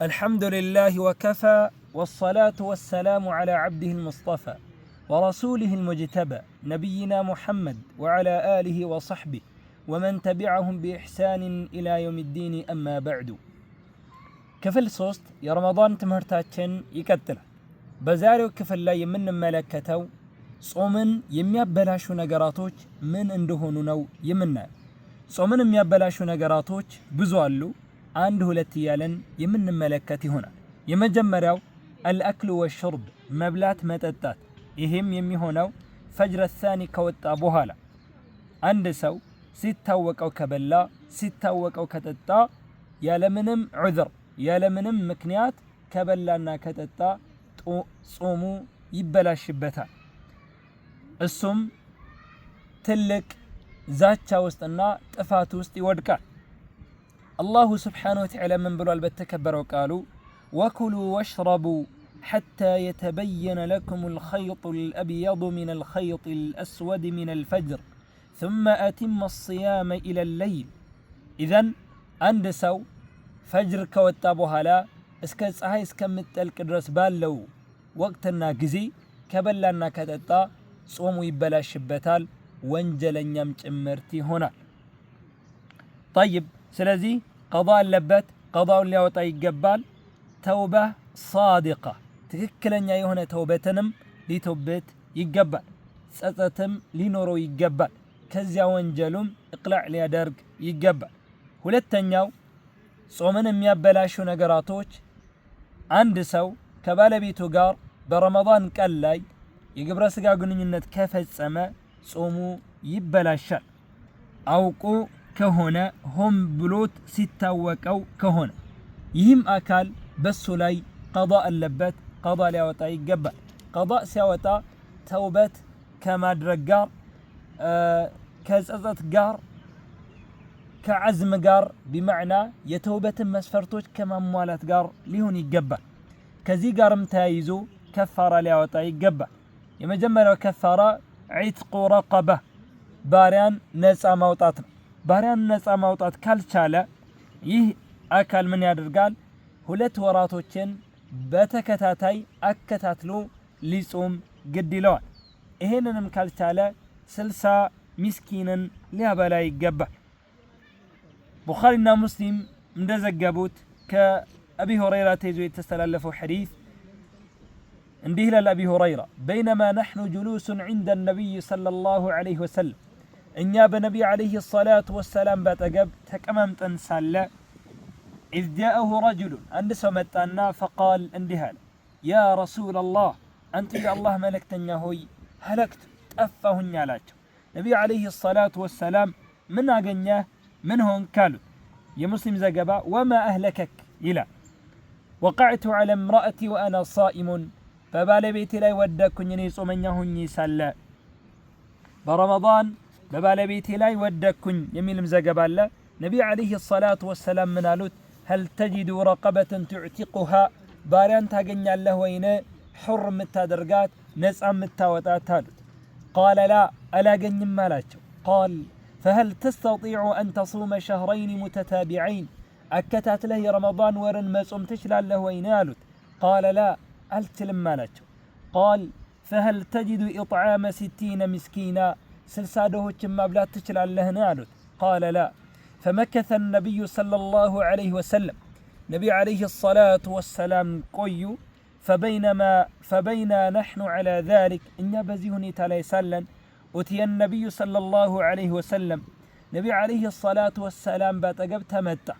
الحمد لله وكفى والصلاة والسلام على عبده المصطفى ورسوله المجتبى نبينا محمد وعلى آله وصحبه ومن تبعهم بإحسان إلى يوم الدين أما بعد كفل صوست يا رمضان تمهرتاتشن يكتل بزاريو كفل لا يمن ملكتو صومن يميابلاشو نغراتوች ምን እንደሆኑ ነው የምናየው ጾምን የሚያበላሹ ነገራቶች ብዙ አሉ አንድ ሁለት ያለን የምንመለከት ይሆናል የመጀመሪያው الأكل والشرب መብላት መጠጣት ይሄም የሚሆነው ፈጅር الثاني ከወጣ በኋላ አንድ ሰው ሲታወቀው ከበላ ሲታወቀው ከጠጣ ያለምንም ዑذር ያለምንም ምክንያት ከበላና ከጠጣ ጾሙ ይበላሽበታል እሱም ትልቅ ዛቻ ውስጥና ጥፋት ውስጥ ይወድቃል الله سبحانه وتعالى من بلوال بتكبروا قالوا وكلوا واشربوا حتى يتبين لكم الخيط الأبيض من الخيط الأسود من الفجر ثم أتم الصيام إلى الليل إذن عند سو فجر كوتابوها لا اسكس هاي اسكمتلك الدرس بالو وقتنا جزي كبلنا كتتا صوموا يبلاش البتال وانجلن يمتمرتي هنا طيب سلازي قضاء اللبات قضاء اللي وطا يقبال توبة صادقة تككلن يا هنا توبتنم لتوبت يقبال ستتم لنورو يقبال كزيا وانجلوم اقلع لي درق يقبال ሁለተኛው ጾምን የሚያበላሹ ነገራቶች አንድ ሰው ከባለቤቱ ጋር በረመዳን ቀን ላይ የግብረ ስጋ ግንኙነት ከፈጸመ ጾሙ ይበላሻል አውቆ ከሆነ ሆም ብሎት ሲታወቀው ከሆነ ይህም አካል በሱ ላይ قضاء አለበት قضاء ሊያወጣ ይገባል قضاء ሲያወጣ ተውበት ከማድረግ ጋር ከጸጸት ጋር ከዓዝም ጋር بمعنى የተውበትን መስፈርቶች ከማሟላት ጋር ሊሆን ይገባል ከዚህ ጋርም ተያይዞ ከፋራ ሊያወጣ ይገባል የመጀመሪያው ከፋራ ዒትቁ ረቀበ ባሪያን ነፃ ማውጣት ነው ባሪያን ነፃ ማውጣት ካልቻለ ይህ አካል ምን ያደርጋል ሁለት ወራቶችን በተከታታይ አከታትሎ ሊጾም ግድ ይለዋል ይሄንንም ካልቻለ 60 ምስኪንን ሊያበላ ይገባል ቡኻሪና ሙስሊም እንደዘገቡት ከአቢ ሁረይራ ተይዞ የተስተላለፈው ሐዲስ እንዲህ ይላል አቢ ሁረይራ بينما نحن جلوس عند النبي صلى الله عليه وسلم እኛ በነቢ عليه الصلاة والسلام ባጠገብ ተቀመምጠን ሳለ إذ جاءه رجل عند سمتنا فقال እንዲህ አለ يا رسول الله أنت يا الله ملكتنيا هوي هلكت ጠፋሁኝ አላቸው ነቢ عليه الصلاة والسلام ምን አገኘህ ምን ሆንክ ካሉት የሙስሊም ዘገባ وما أهلكك ይላል وقعت على امرأتي وأنا صائم በባለቤቴ ላይ ወደኩኝ እኔ ጾመኛ ሆኜ ሳለ በረመዳን በባለቤቴ ላይ ወደኩኝ የሚልም ዘገባ አለ ነቢ عليه الصلاة والسلام ምን አሉት هل تجد رقبة تعتقها ባሪያን ታገኛለህ ወይነ حر የምታደርጋት ነፃ የምታወጣት አሉት قال لا አላገኝም አላቸው قال فهل تستطيع أن تصوم شهرين متتابعين أكتاتله رمضان ورن مصوم تشلاله وين قالت قال لا ألتلم مالته قال فهل تجد إطعام 60 مسكينا سلساده كما بلا تشلاله قالت قال لا فمكث النبي صلى الله عليه وسلم نبي عليه الصلاة والسلام قيو فبينا نحن على ذلك إن بزيهني تالي سلن أتي النبي صلى الله عليه وسلم نبي عليه الصلاة والسلام باتقب تمتع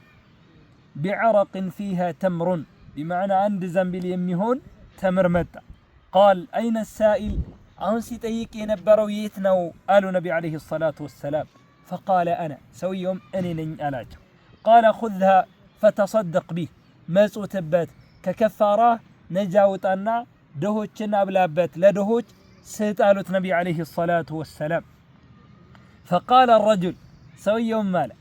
بعرق فيها تمر بمعنى عند زنبل يميهون تمر متع قال أين السائل عن سيتيك ينبرو يتنو قالوا نبي عليه الصلاة والسلام فقال أنا سويهم أني ألاج قال خذها فتصدق به مسو تبت ككفارة نجاوت أنا دهوتشن أبلابت لدهوت سيتقالت نبي عليه الصلاة والسلام فقال الرجل سوي يوم ماله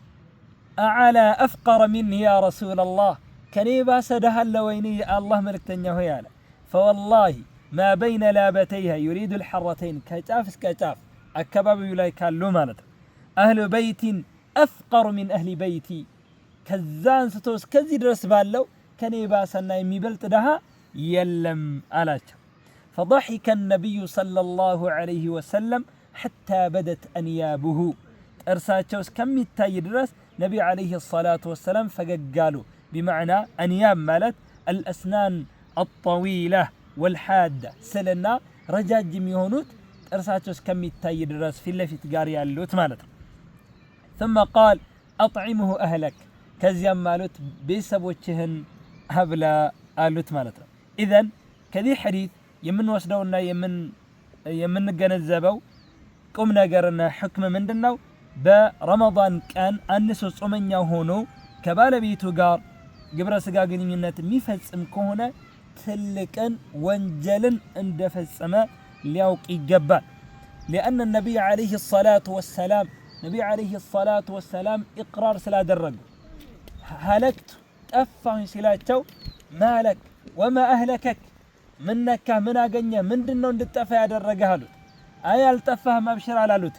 أعلى أفقر مني يا رسول الله كنيبا سدها اللويني الله ملك تنيهياله فوالله ما بين لابتيها يريد الحرتين كتاف كتاف الكباب يلاي كالو مالت أهل بيت أفقر من أهل بيتي كذان ستوس كذي درس بالو ከኔ ባሰና የሚበልጥ ደሃ የለም አላቸው። فضحك النبي صلى الله عليه وسلم حتى بدت أنيابه ጥርሳቸው እስከሚታይ ድረስ ነቢ عليه الصلاة والسلام ፈገጋሉ። بمعنى أنياب ማለት الأسنان الطويلة والحادة ስልና ረጃጅም የሆኑት ጥርሳቸው እስከሚታይ ድረስ ፊት ለፊት ጋር ያሉት ማለት ነው። ثم قال أطعمه أهلك ከዚያም ማለት ቤተሰቦችህን አብላ አሉት ማለት ነው። إذن ከዚህ ሐዲስ የምንወስደውና የምንገነዘበው ቁም ነገርና ሕክም ምንድነው? በረመዳን ቀን አንድ ሰው ጾመኛ ሆኖ ከባለቤቱ ጋር ግብረ ስጋ ግንኙነት የሚፈጽም ከሆነ ትልቅን ወንጀልን እንደፈጸመ ሊያውቅ ይገባል። لأن النبي عليه الصلاة والسلام نبي عليه الصلاة والسلام إقرار ስላደረጉ هلكت ጠፋሁኝ ሲላቸው ማለክ ወማ አህለከክ ምነካ ምን አገኘ ምንድነው እንድጠፋ ያደረገህ አሉት። አይ አልጠፋህም አብሽር አላሉት።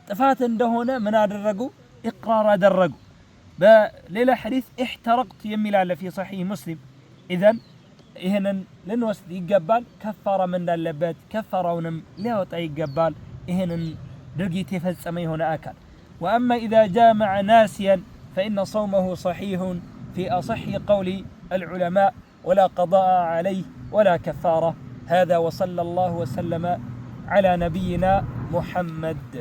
ጥፋት እንደሆነ ምን አደረጉ? ኢቅራር አደረጉ። በሌላ ሐዲስ احترقت የሚል አለ في صحيح مسلم اذا ይሄንን ልንወስድ ይገባል። ከፋራ ምን እንዳለበት ከፋራውንም ሊያወጣ ይገባል ይሄንን ድርጊት የፈጸመ የሆነ አካል። واما اذا جامع ناسيا فان صومه صحيح في اصح قول العلماء ولا قضاء عليه ولا كفارة. هذا وصلى الله وسلم على نبينا محمد.